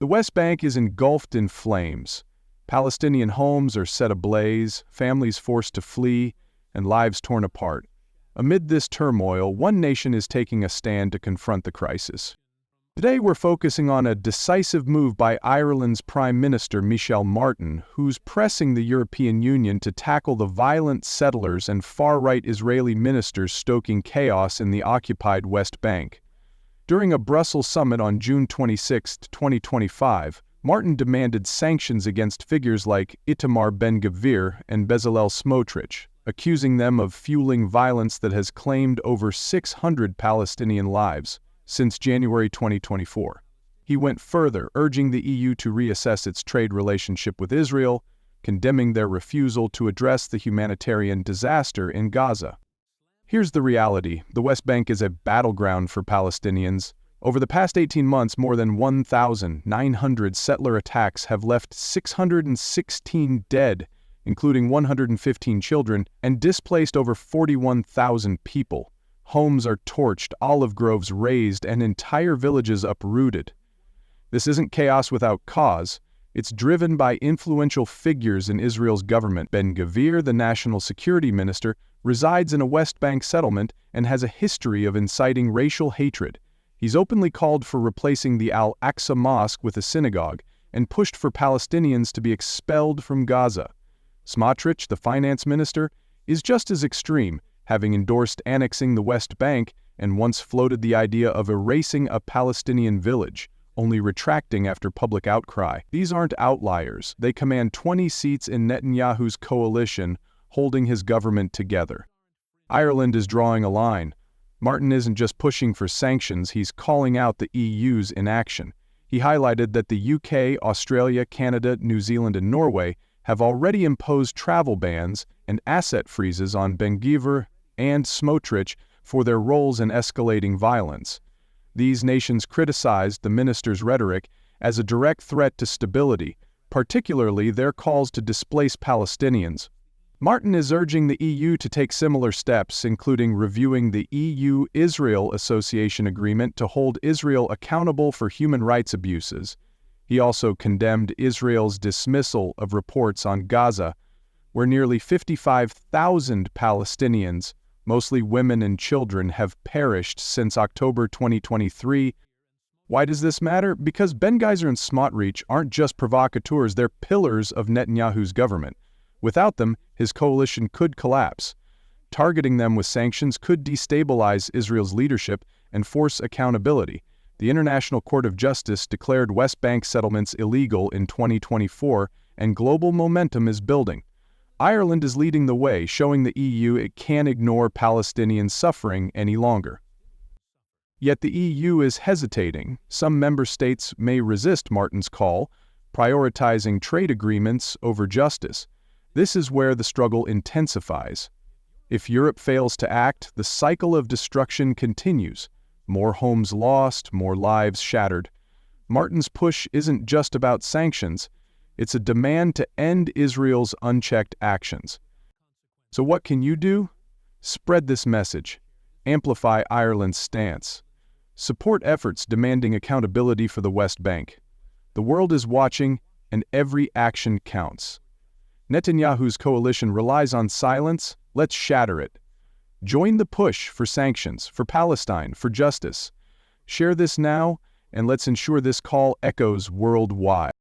The West Bank is engulfed in flames. Palestinian homes are set ablaze, families forced to flee, and lives torn apart. Amid this turmoil, one nation is taking a stand to confront the crisis. Today we're focusing on a decisive move by Ireland's Prime Minister Michel Martin, who's pressing the European Union to tackle the violent settlers and far-right Israeli ministers stoking chaos in the occupied West Bank. During a Brussels summit on June 26, 2025, Martin demanded sanctions against figures like Itamar Ben-Gvir and Bezalel Smotrich, accusing them of fueling violence that has claimed over 600 Palestinian lives since January 2024. He went further, urging the EU to reassess its trade relationship with Israel, condemning their refusal to address the humanitarian disaster in Gaza. Here's the reality: the West Bank is a battleground for Palestinians. Over the past 18 months, more than 1,900 settler attacks have left 616 dead, including 115 children, and displaced over 41,000 people. Homes are torched, olive groves razed, and entire villages uprooted. This isn't chaos without cause. It's driven by influential figures in Israel's government. Ben-Gvir, the national security minister, resides in a West Bank settlement and has a history of inciting racial hatred. He's openly called for replacing the Al-Aqsa mosque with a synagogue and pushed for Palestinians to be expelled from Gaza. Smotrich, the finance minister, is just as extreme, having endorsed annexing the West Bank and once floated the idea of erasing a Palestinian village, only retracting after public outcry. These aren't outliers. They command 20 seats in Netanyahu's coalition, holding his government together. Ireland is drawing a line. Martin isn't just pushing for sanctions, he's calling out the EU's inaction. He highlighted that the UK, Australia, Canada, New Zealand, and Norway have already imposed travel bans and asset freezes on Ben-Gvir and Smotrich for their roles in escalating violence. These nations criticized the minister's rhetoric as a direct threat to stability, particularly their calls to displace Palestinians. Martin is urging the EU to take similar steps, including reviewing the EU-Israel Association Agreement to hold Israel accountable for human rights abuses. He also condemned Israel's dismissal of reports on Gaza, where nearly 55,000 Palestinians, mostly women and children, have perished since October 2023. Why does this matter? Because Ben-Gvir and Smotrich aren't just provocateurs, they're pillars of Netanyahu's government. Without them, his coalition could collapse. Targeting them with sanctions could destabilize Israel's leadership and force accountability. The International Court of Justice declared West Bank settlements illegal in 2024, and global momentum is building. Ireland is leading the way, showing the EU it can't ignore Palestinian suffering any longer. Yet the EU is hesitating. Some member states may resist Martin's call, prioritizing trade agreements over justice. This is where the struggle intensifies. If Europe fails to act, the cycle of destruction continues. More homes lost, more lives shattered. Martin's push isn't just about sanctions. It's a demand to end Israel's unchecked actions. So what can you do? Spread this message. Amplify Ireland's stance. Support efforts demanding accountability for the West Bank. The world is watching, and every action counts. Netanyahu's coalition relies on silence. Let's shatter it. Join the push for sanctions, for Palestine, for justice. Share this now, and let's ensure this call echoes worldwide.